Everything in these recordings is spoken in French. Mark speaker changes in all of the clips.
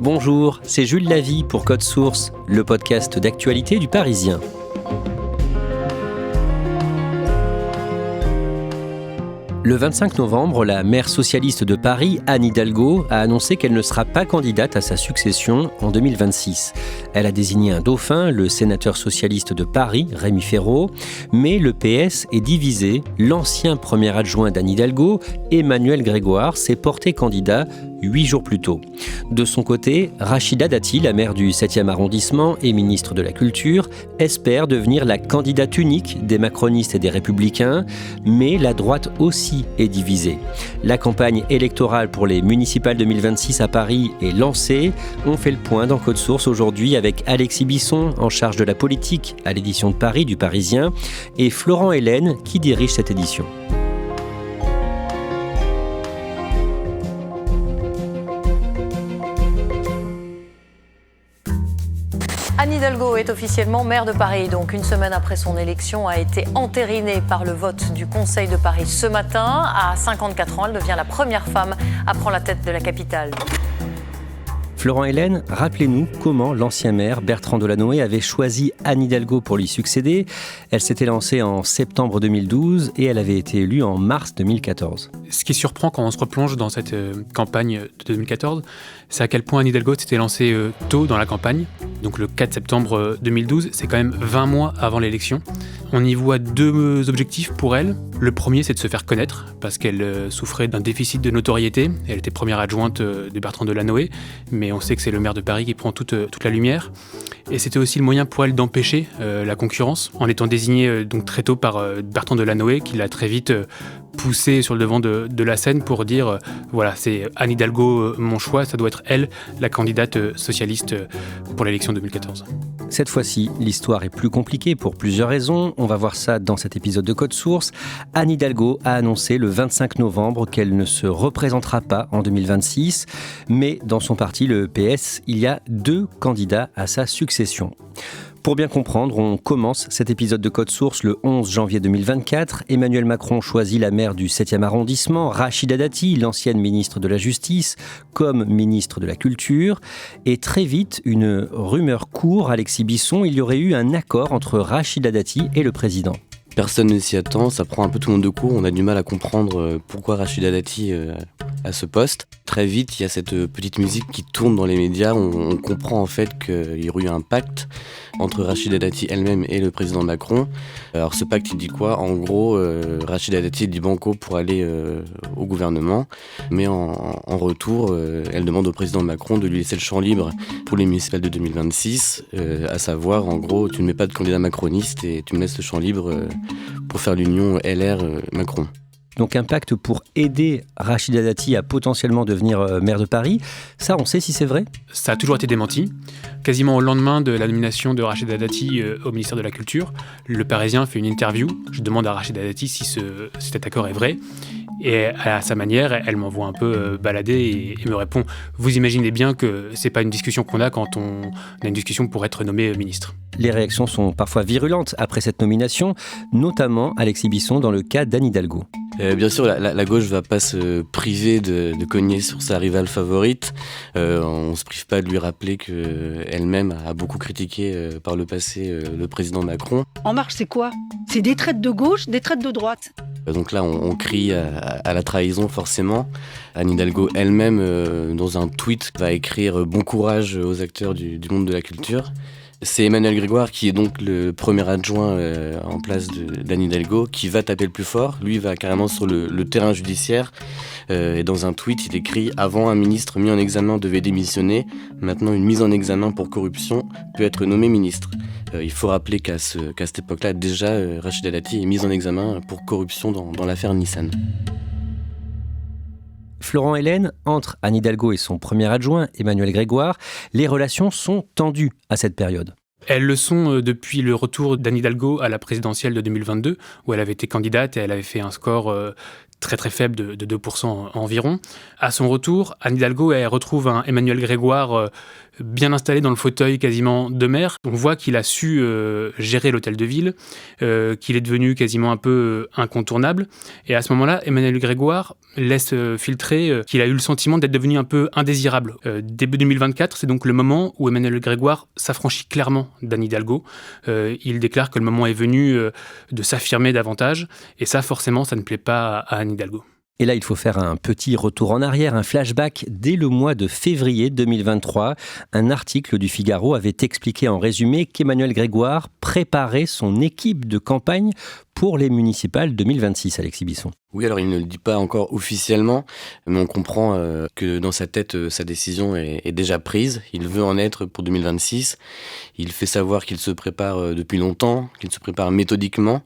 Speaker 1: Bonjour, c'est Jules Lavie pour Code Source, le podcast d'actualité du Parisien. Le 25 novembre, la maire socialiste de Paris, Anne Hidalgo, a annoncé qu'elle ne sera pas candidate à sa succession en 2026. Elle a désigné un dauphin, le sénateur socialiste de Paris, Rémi Féraud, mais le PS est divisé. L'ancien premier adjoint d'Anne Hidalgo, Emmanuel Grégoire, s'est porté candidat 8 jours plus tôt. De son côté, Rachida Dati, la maire du 7e arrondissement et ministre de la Culture, espère devenir la candidate unique des macronistes et des républicains, mais la droite aussi est divisée. La campagne électorale pour les municipales 2026 à Paris est lancée. On fait le point dans Code Source aujourd'hui avec Alexis Bisson, en charge de la politique à l'édition de Paris du Parisien, et Florent Hélène, qui dirige cette édition.
Speaker 2: Anne Hidalgo est officiellement maire de Paris. Donc, une semaine après son élection, a été entérinée par le vote du Conseil de Paris ce matin. À 54 ans, elle devient la première femme à prendre la tête de la capitale.
Speaker 1: Florent Hélène, rappelez-nous comment l'ancien maire Bertrand Delanoë avait choisi Anne Hidalgo pour lui succéder. Elle s'était lancée en septembre 2012 et elle avait été élue en mars 2014.
Speaker 3: Ce qui surprend quand on se replonge dans cette campagne de 2014, c'est à quel point Anne Hidalgo s'était lancée tôt dans la campagne. Donc le 4 septembre 2012, c'est quand même 20 mois avant l'élection. On y voit deux objectifs pour elle. Le premier, c'est de se faire connaître, parce qu'elle souffrait d'un déficit de notoriété. Elle était première adjointe de Bertrand Delanoë, mais on sait que c'est le maire de Paris qui prend toute la lumière. Et c'était aussi le moyen pour elle d'empêcher la concurrence, en étant désignée donc très tôt par Bertrand Delanoë, qui l'a très vite poussé sur le devant de la scène pour dire voilà, c'est Anne Hidalgo mon choix, ça doit être elle, la candidate socialiste pour l'élection 2014.
Speaker 1: Cette fois-ci, l'histoire est plus compliquée pour plusieurs raisons. On va voir ça dans cet épisode de Code Source. Anne Hidalgo a annoncé le 25 novembre qu'elle ne se représentera pas en 2026. Mais dans son parti, le PS, il y a 2 candidats à sa succession. Pour bien comprendre, on commence cet épisode de Code Source le 11 janvier 2024. Emmanuel Macron choisit la maire du 7e arrondissement, Rachida Dati, l'ancienne ministre de la Justice, comme ministre de la Culture. Et très vite, une rumeur court, Alexis Bisson, il y aurait eu un accord entre Rachida Dati et le président.
Speaker 4: Personne ne s'y attend, ça prend un peu tout le monde de court, on a du mal à comprendre pourquoi Rachida Dati à ce poste. Très vite, il y a cette petite musique qui tourne dans les médias, on comprend en fait qu'il y aurait eu un pacte entre Rachida Dati elle-même et le président Macron. Alors ce pacte il dit quoi ? En gros, Rachida Dati dit banco pour aller au gouvernement, mais en retour, elle demande au président Macron de lui laisser le champ libre pour les municipales de 2026, à savoir en gros, tu ne mets pas de candidat macroniste et tu me laisses le champ libre pour faire l'union LR-Macron.
Speaker 1: Donc un pacte pour aider Rachida Dati à potentiellement devenir maire de Paris. Ça, on sait si c'est vrai ?
Speaker 3: Ça a toujours été démenti. Quasiment au lendemain de la nomination de Rachida Dati au ministère de la Culture, le Parisien fait une interview. Je demande à Rachida Dati si cet accord est vrai. Et à sa manière, elle m'envoie un peu balader et me répond « Vous imaginez bien que c'est pas une discussion qu'on a quand on a une discussion pour être nommé ministre ».
Speaker 1: Les réactions sont parfois virulentes après cette nomination, notamment Alexis Bisson dans le cas d'Anne Hidalgo.
Speaker 4: Bien sûr, la gauche va pas se priver de cogner sur sa rivale favorite. On se prive pas de lui rappeler qu'elle-même a beaucoup critiqué par le passé le président Macron.
Speaker 5: En Marche, c'est quoi ? C'est des traites de gauche, des traites de droite.
Speaker 4: Donc là, on crie à la trahison forcément. Anne Hidalgo elle-même, dans un tweet, va écrire « Bon courage aux acteurs du monde de la culture ». C'est Emmanuel Grégoire qui est donc le premier adjoint en place d'Anne Hidalgo qui va taper le plus fort. Lui va carrément sur le terrain judiciaire et dans un tweet il écrit « Avant un ministre mis en examen devait démissionner, maintenant une mise en examen pour corruption peut être nommé ministre ». Il faut rappeler qu'à cette époque-là déjà Rachida Dati est mise en examen pour corruption dans l'affaire Nissan.
Speaker 1: Florent Hélène, entre Anne Hidalgo et son premier adjoint, Emmanuel Grégoire, les relations sont tendues à cette période.
Speaker 3: Elles le sont depuis le retour d'Anne Hidalgo à la présidentielle de 2022, où elle avait été candidate et elle avait fait un score très très faible de 2% environ. À son retour, Anne Hidalgo elle retrouve un Emmanuel Grégoire bien installé dans le fauteuil quasiment de maire. On voit qu'il a su gérer l'hôtel de ville, qu'il est devenu quasiment un peu incontournable. Et à ce moment-là, Emmanuel Grégoire laisse filtrer qu'il a eu le sentiment d'être devenu un peu indésirable. Début 2024, c'est donc le moment où Emmanuel Grégoire s'affranchit clairement d'Anne Hidalgo. Il déclare que le moment est venu de s'affirmer davantage. Et ça, forcément, ça ne plaît pas à Anne Hidalgo.
Speaker 1: Et là, il faut faire un petit retour en arrière, un flashback. Dès le mois de février 2023, un article du Figaro avait expliqué en résumé qu'Emmanuel Grégoire préparait son équipe de campagne pour les municipales 2026, Alexis Bisson.
Speaker 4: Oui, alors il ne le dit pas encore officiellement, mais on comprend que dans sa tête, sa décision est déjà prise. Il veut en être pour 2026. Il fait savoir qu'il se prépare depuis longtemps, qu'il se prépare méthodiquement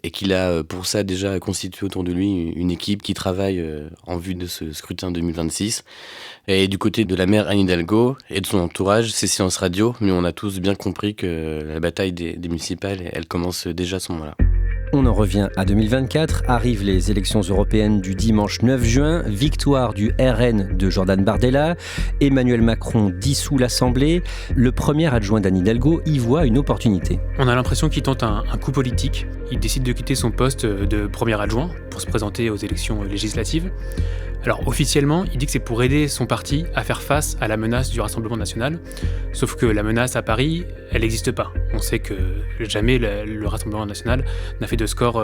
Speaker 4: et qu'il a pour ça déjà constitué autour de lui une équipe qui travaille en vue de ce scrutin 2026. Et du côté de la maire Anne Hidalgo et de son entourage, c'est silence radio, mais on a tous bien compris que la bataille des municipales, elle commence déjà à ce moment-là.
Speaker 1: On en revient à 2024, arrivent les élections européennes du dimanche 9 juin, victoire du RN de Jordan Bardella, Emmanuel Macron dissout l'Assemblée, le premier adjoint d'Anne Hidalgo y voit une opportunité.
Speaker 3: On a l'impression qu'il tente un coup politique, il décide de quitter son poste de premier adjoint pour se présenter aux élections législatives. Alors officiellement, il dit que c'est pour aider son parti à faire face à la menace du Rassemblement national. Sauf que la menace à Paris, elle n'existe pas. On sait que jamais le Rassemblement national n'a fait de score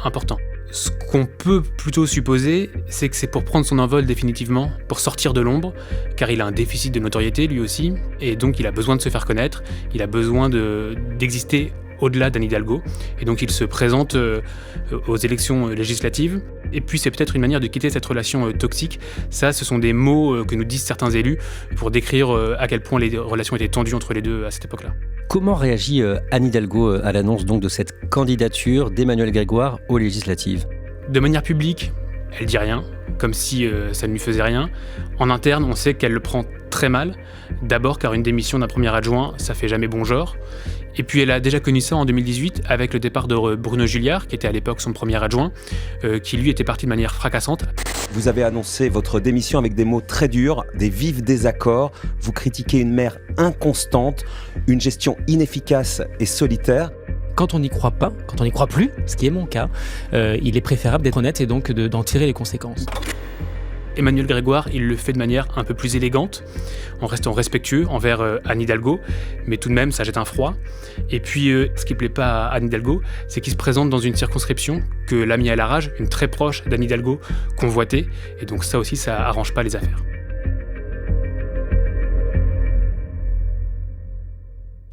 Speaker 3: important. Ce qu'on peut plutôt supposer, c'est que c'est pour prendre son envol définitivement, pour sortir de l'ombre, car il a un déficit de notoriété lui aussi, et donc il a besoin de se faire connaître, il a besoin d'exister au-delà d'Anne Hidalgo, et donc il se présente aux élections législatives. Et puis c'est peut-être une manière de quitter cette relation toxique. Ça, ce sont des mots que nous disent certains élus pour décrire à quel point les relations étaient tendues entre les deux à cette époque-là.
Speaker 1: Comment réagit Anne Hidalgo à l'annonce donc de cette candidature d'Emmanuel Grégoire aux législatives ?
Speaker 3: De manière publique, elle dit rien, comme si ça ne lui faisait rien. En interne, on sait qu'elle le prend très mal. D'abord car une démission d'un premier adjoint, ça fait jamais bon genre. Et puis elle a déjà connu ça en 2018 avec le départ de Bruno Julliard, qui était à l'époque son premier adjoint, qui lui était parti de manière fracassante.
Speaker 6: Vous avez annoncé votre démission avec des mots très durs, des vifs désaccords. Vous critiquez une maire inconstante, une gestion inefficace et solitaire.
Speaker 7: Quand on n'y croit pas, quand on n'y croit plus, ce qui est mon cas, il est préférable d'être honnête et donc d'en tirer les conséquences.
Speaker 3: Emmanuel Grégoire, il le fait de manière un peu plus élégante, en restant respectueux envers Anne Hidalgo, mais tout de même, ça jette un froid. Et puis, ce qui ne plaît pas à Anne Hidalgo, c'est qu'il se présente dans une circonscription que l'ami à la rage, une très proche d'Anne Hidalgo, convoitait, et donc ça aussi, ça arrange pas les affaires.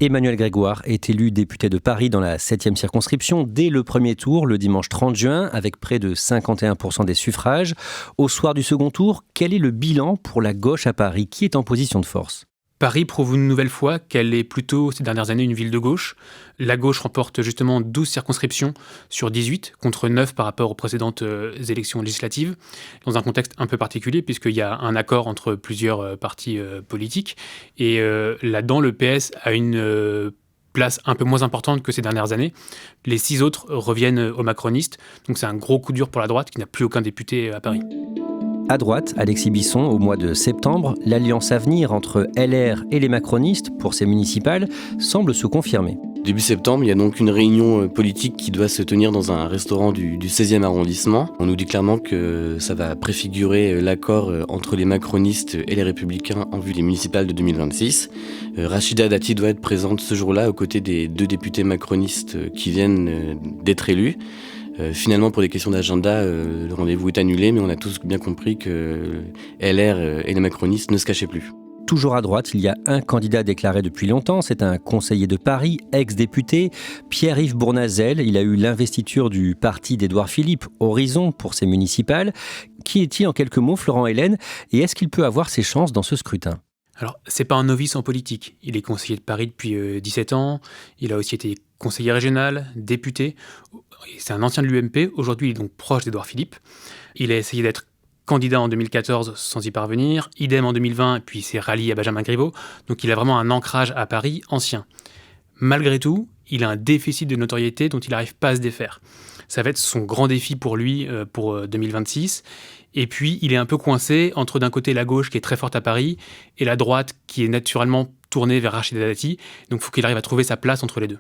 Speaker 1: Emmanuel Grégoire est élu député de Paris dans la 7e circonscription dès le premier tour, le dimanche 30 juin, avec près de 51% des suffrages. Au soir du second tour, quel est le bilan pour la gauche à Paris ? Qui est en position de force ?
Speaker 3: Paris prouve une nouvelle fois qu'elle est plutôt, ces dernières années, une ville de gauche. La gauche remporte justement 12 circonscriptions sur 18, contre 9 par rapport aux précédentes élections législatives, dans un contexte un peu particulier, puisqu'il y a un accord entre plusieurs partis politiques. Et là-dedans, le PS a une place un peu moins importante que ces dernières années. Les 6 autres reviennent aux macronistes, donc c'est un gros coup dur pour la droite, qui n'a plus aucun député à Paris.
Speaker 1: À droite, Alexis Bisson, au mois de septembre, l'alliance à venir entre LR et les macronistes pour ces municipales semble se confirmer.
Speaker 4: Début septembre, il y a donc une réunion politique qui doit se tenir dans un restaurant du 16e arrondissement. On nous dit clairement que ça va préfigurer l'accord entre les macronistes et les républicains en vue des municipales de 2026. Rachida Dati doit être présente ce jour-là aux côtés des 2 députés macronistes qui viennent d'être élus. Finalement, pour des questions d'agenda, le rendez-vous est annulé, mais on a tous bien compris que LR et les macronistes ne se cachaient plus.
Speaker 1: Toujours à droite, il y a un candidat déclaré depuis longtemps, c'est un conseiller de Paris, ex-député, Pierre-Yves Bournazel. Il a eu l'investiture du parti d'Édouard Philippe, Horizon, pour ses municipales. Qui est-il en quelques mots, Florent Hélène, et est-ce qu'il peut avoir ses chances dans ce scrutin ?
Speaker 3: Alors, c'est pas un novice en politique. Il est conseiller de Paris depuis 17 ans. Il a aussi été conseiller régional, député. C'est un ancien de l'UMP. Aujourd'hui, il est donc proche d'Édouard Philippe. Il a essayé d'être candidat en 2014 sans y parvenir. Idem en 2020, puis il s'est rallié à Benjamin Griveaux. Donc, il a vraiment un ancrage à Paris ancien. Malgré tout, il a un déficit de notoriété dont il n'arrive pas à se défaire. Ça va être son grand défi pour lui pour 2026. Et puis, il est un peu coincé entre d'un côté la gauche qui est très forte à Paris et la droite qui est naturellement tournée vers Rachida Dati. Donc, il faut qu'il arrive à trouver sa place entre les deux.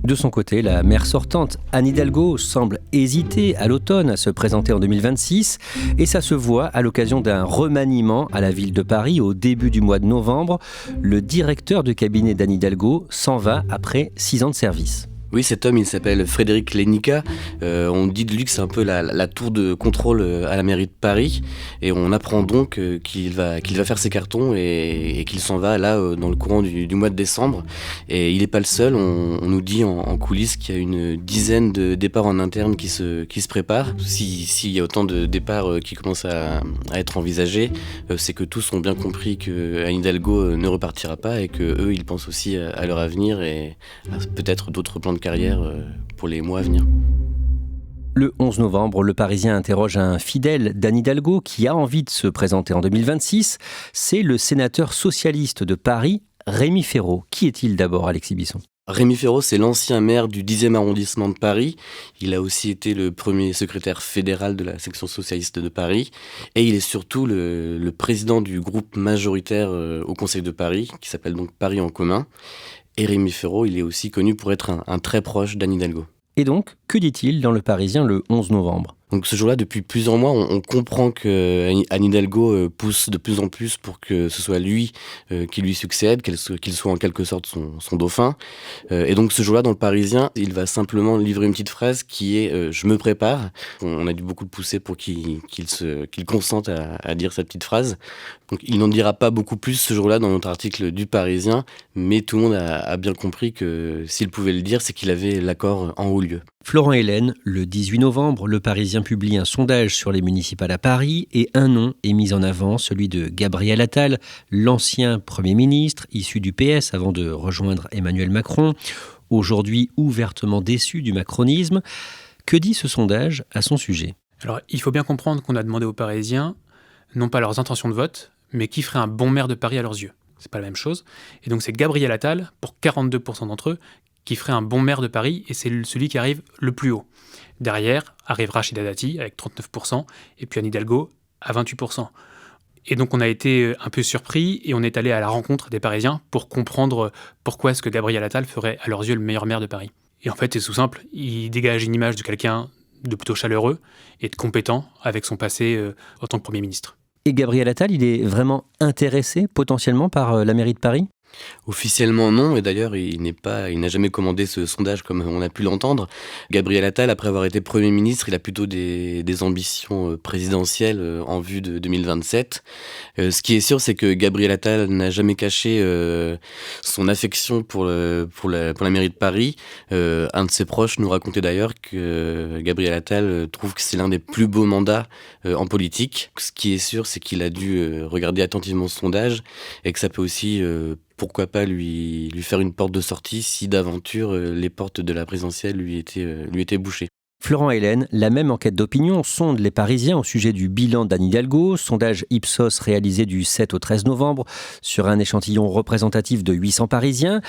Speaker 1: De son côté, la maire sortante, Anne Hidalgo, semble hésiter à l'automne à se présenter en 2026 et ça se voit à l'occasion d'un remaniement à la ville de Paris au début du mois de novembre. Le directeur de cabinet d'Anne Hidalgo s'en va après 6 ans de service.
Speaker 4: Oui, cet homme, il s'appelle Frédéric Lenica. On dit de lui que c'est un peu la tour de contrôle à la mairie de Paris. Et on apprend donc qu'il va faire ses cartons et qu'il s'en va là dans le courant du mois de décembre. Et il n'est pas le seul. On nous dit en coulisses qu'il y a une dizaine de départs en interne qui se préparent. S'il y a autant de départs qui commencent à être envisagés, c'est que tous ont bien compris que Anne Hidalgo ne repartira pas et qu'eux, ils pensent aussi à leur avenir et à peut-être d'autres plans de carrière pour les mois à venir.
Speaker 1: Le 11 novembre, le Parisien interroge un fidèle d'Anne Hidalgo qui a envie de se présenter en 2026. C'est le sénateur socialiste de Paris, Rémi Féraud. Qui est-il d'abord, Alexis Bisson ?
Speaker 4: Rémi Féraud, c'est l'ancien maire du 10e arrondissement de Paris. Il a aussi été le premier secrétaire fédéral de la section socialiste de Paris. Et il est surtout le président du groupe majoritaire au Conseil de Paris, qui s'appelle donc Paris en commun. Et Rémi Féraud, il est aussi connu pour être un très proche d'Anne Hidalgo.
Speaker 1: Et donc, que dit-il dans Le Parisien le 11 novembre ?
Speaker 4: Donc ce jour-là, depuis plusieurs mois, on comprend que Anne Hidalgo pousse de plus en plus pour que ce soit lui qui lui succède, qu'il soit en quelque sorte son dauphin. Et donc ce jour-là, dans Le Parisien, il va simplement livrer une petite phrase qui est « je me prépare ». On a dû beaucoup le pousser pour qu'il consente à dire cette petite phrase. Donc il n'en dira pas beaucoup plus ce jour-là dans notre article du Parisien, mais tout le monde a bien compris que s'il pouvait le dire, c'est qu'il avait l'accord en haut lieu.
Speaker 1: Florent Hélène, le 18 novembre, Le Parisien publie un sondage sur les municipales à Paris et un nom est mis en avant, celui de Gabriel Attal, l'ancien Premier ministre, issu du PS avant de rejoindre Emmanuel Macron, aujourd'hui ouvertement déçu du macronisme. Que dit ce sondage à son sujet ?
Speaker 3: Alors, il faut bien comprendre qu'on a demandé aux Parisiens, non pas leurs intentions de vote, mais qui ferait un bon maire de Paris à leurs yeux. C'est pas la même chose. Et donc c'est Gabriel Attal, pour 42% d'entre eux, qui ferait un bon maire de Paris, et c'est celui qui arrive le plus haut. Derrière arrive Rachida Dati avec 39%, et puis Anne Hidalgo à 28%. Et donc on a été un peu surpris, et on est allé à la rencontre des Parisiens pour comprendre pourquoi est-ce que Gabriel Attal ferait à leurs yeux le meilleur maire de Paris. Et en fait, c'est tout simple, il dégage une image de quelqu'un de plutôt chaleureux et de compétent avec son passé en tant que Premier ministre.
Speaker 1: Et Gabriel Attal, il est vraiment intéressé potentiellement par la mairie de Paris ?
Speaker 4: Officiellement non, et d'ailleurs il n'a jamais commandé ce sondage comme on a pu l'entendre. Gabriel Attal, après avoir été Premier ministre, il a plutôt des ambitions présidentielles en vue de 2027. Ce qui est sûr, c'est que Gabriel Attal n'a jamais caché son affection pour la mairie de Paris. Un de ses proches nous racontait d'ailleurs que Gabriel Attal trouve que c'est l'un des plus beaux mandats en politique. Ce qui est sûr, c'est qu'il a dû regarder attentivement ce sondage et que ça peut aussi pourquoi pas lui faire une porte de sortie si d'aventure les portes de la présidentielle lui étaient bouchées.
Speaker 1: Florent Hélène, la même enquête d'opinion sonde les Parisiens au sujet du bilan d'Anne Hidalgo, sondage Ipsos réalisé du 7 au 13 novembre sur un échantillon représentatif de 800 Parisiens.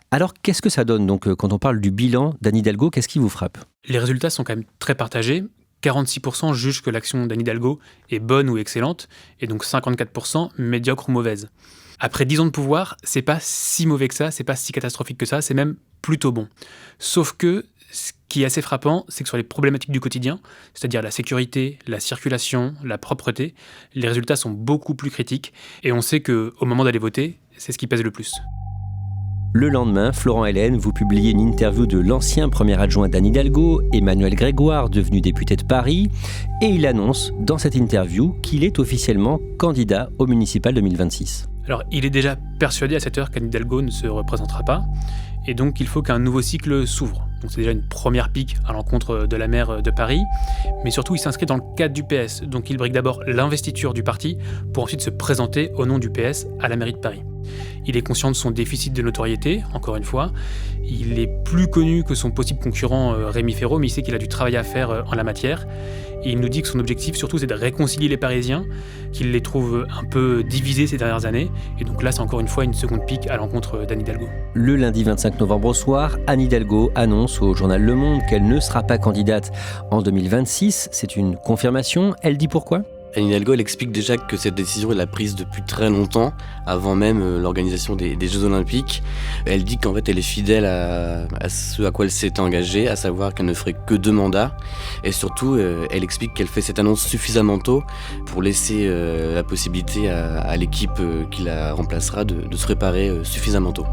Speaker 1: Alors qu'est-ce que ça donne donc quand on parle du bilan d'Anne Hidalgo ? Qu'est-ce qui vous frappe ?
Speaker 3: Les résultats sont quand même très partagés. 46% jugent que l'action d'Anne Hidalgo est bonne ou excellente, et donc 54% médiocre ou mauvaise. Après 10 ans de pouvoir, c'est pas si mauvais que ça, c'est pas si catastrophique que ça, c'est même plutôt bon. Sauf que ce qui est assez frappant, c'est que sur les problématiques du quotidien, c'est-à-dire la sécurité, la circulation, la propreté, les résultats sont beaucoup plus critiques, et on sait qu'au moment d'aller voter, c'est ce qui pèse le plus.
Speaker 1: Le lendemain, Florent Hélène, vous publiez une interview de l'ancien premier adjoint d'Anne Hidalgo, Emmanuel Grégoire, devenu député de Paris, et il annonce dans cette interview qu'il est officiellement candidat au municipal 2026.
Speaker 3: Alors, il est déjà persuadé à cette heure qu'Anne Hidalgo ne se représentera pas, et donc il faut qu'un nouveau cycle s'ouvre. Donc c'est déjà une première pique à l'encontre de la maire de Paris, mais surtout il s'inscrit dans le cadre du PS, donc il brigue d'abord l'investiture du parti pour ensuite se présenter au nom du PS à la mairie de Paris. Il est conscient de son déficit de notoriété, encore une fois. Il est plus connu que son possible concurrent Rémi Féraud, mais il sait qu'il a du travail à faire en la matière. Et il nous dit que son objectif surtout c'est de réconcilier les Parisiens, qu'il les trouve un peu divisés ces dernières années. Et donc là c'est encore une fois une seconde pique à l'encontre d'Anne Hidalgo.
Speaker 1: Le lundi 25 novembre au soir, Anne Hidalgo annonce au journal Le Monde qu'elle ne sera pas candidate en 2026. C'est une confirmation. Elle dit pourquoi ?
Speaker 4: Anne Hidalgo, elle explique déjà que cette décision, elle l'a prise depuis très longtemps, avant même l'organisation des Jeux Olympiques. Elle dit qu'en fait, elle est fidèle à ce à quoi elle s'est engagée, à savoir qu'elle ne ferait que 2 mandats. Et surtout, elle explique qu'elle fait cette annonce suffisamment tôt pour laisser la possibilité à l'équipe qui la remplacera de se préparer suffisamment tôt.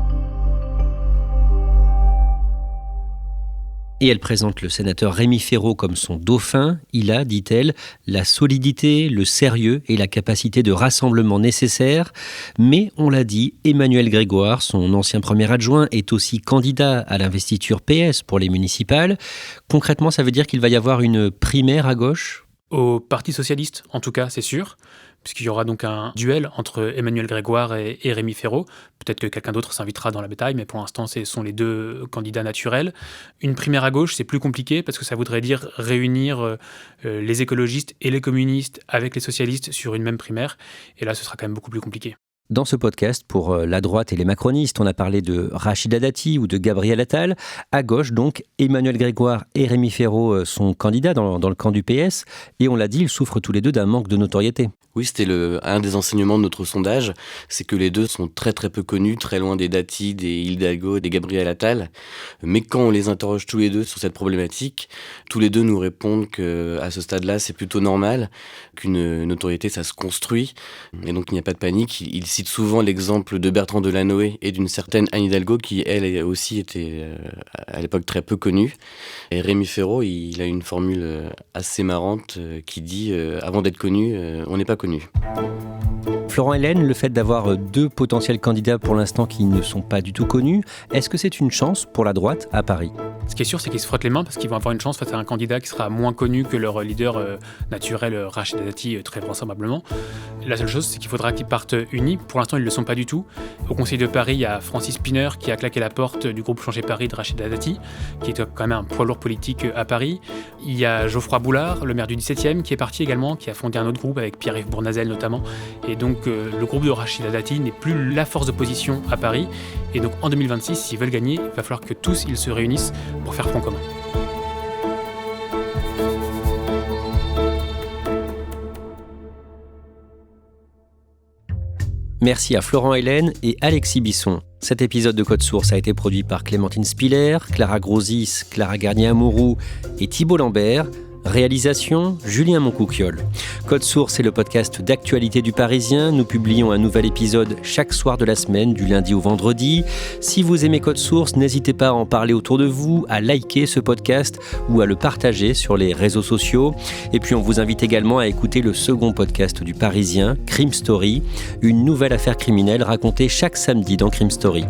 Speaker 1: Et elle présente le sénateur Rémi Féraud comme son dauphin. Il a, dit-elle, la solidité, le sérieux et la capacité de rassemblement nécessaires. Mais, on l'a dit, Emmanuel Grégoire, son ancien premier adjoint, est aussi candidat à l'investiture PS pour les municipales. Concrètement, ça veut dire qu'il va y avoir une primaire à gauche ?
Speaker 3: Au Parti socialiste, en tout cas, c'est sûr, puisqu'il y aura donc un duel entre Emmanuel Grégoire et Rémi Féraud. Peut-être que quelqu'un d'autre s'invitera dans la bataille, mais pour l'instant, ce sont les 2 candidats naturels. Une primaire à gauche, c'est plus compliqué, parce que ça voudrait dire réunir les écologistes et les communistes avec les socialistes sur une même primaire. Et là, ce sera quand même beaucoup plus compliqué.
Speaker 1: Dans ce podcast, pour la droite et les macronistes, on a parlé de Rachida Dati ou de Gabriel Attal. À gauche, donc, Emmanuel Grégoire et Rémi Féraud sont candidats dans le camp du PS. Et on l'a dit, ils souffrent tous les 2 d'un manque de notoriété.
Speaker 4: Oui, c'était un des enseignements de notre sondage, c'est que les 2 sont très très peu connus, très loin des Dati, des Hidalgo, des Gabriel Attal. Mais quand on les interroge tous les 2 sur cette problématique, tous les 2 nous répondent qu'à ce stade-là, c'est plutôt normal, qu'une notoriété, ça se construit. Et donc, il n'y a pas de panique. Ils citent souvent l'exemple de Bertrand Delanoë et d'une certaine Anne Hidalgo qui, elle aussi, était à l'époque très peu connue. Et Rémi Féraud, il a une formule assez marrante qui dit « avant d'être connu, on n'est pas connu ».
Speaker 1: Florent Hélène, le fait d'avoir 2 potentiels candidats pour l'instant qui ne sont pas du tout connus, est-ce que c'est une chance pour la droite à Paris ?
Speaker 3: Ce qui est sûr, c'est qu'ils se frottent les mains parce qu'ils vont avoir une chance face à un candidat qui sera moins connu que leur leader naturel, Rachida Dati, très vraisemblablement. La seule chose, c'est qu'il faudra qu'ils partent unis. Pour l'instant, ils ne le sont pas du tout. Au Conseil de Paris, il y a Francis Piner qui a claqué la porte du groupe Changer Paris de Rachida Dati, qui est quand même un poids lourd politique à Paris. Il y a Geoffroy Boulard, le maire du 17e, qui est parti également, qui a fondé un autre groupe avec Pierre-Yves Bournazel notamment. Et donc, le groupe de Rachida Dati n'est plus la force d'opposition à Paris. Et donc, en 2026, s'ils veulent gagner, il va falloir que tous ils se réunissent pour faire front commun.
Speaker 1: Merci à Florent Hélène et Alexis Bisson. Cet épisode de Code Source a été produit par Clémentine Spiller, Clara Grosis, Clara Garnier-Amouroux et Thibault Lambert. Réalisation, Julien Moncouquiol. Code Source est le podcast d'actualité du Parisien. Nous publions un nouvel épisode chaque soir de la semaine, du lundi au vendredi. Si vous aimez Code Source, n'hésitez pas à en parler autour de vous, à liker ce podcast ou à le partager sur les réseaux sociaux. Et puis on vous invite également à écouter le second podcast du Parisien, Crime Story, une nouvelle affaire criminelle racontée chaque samedi dans Crime Story.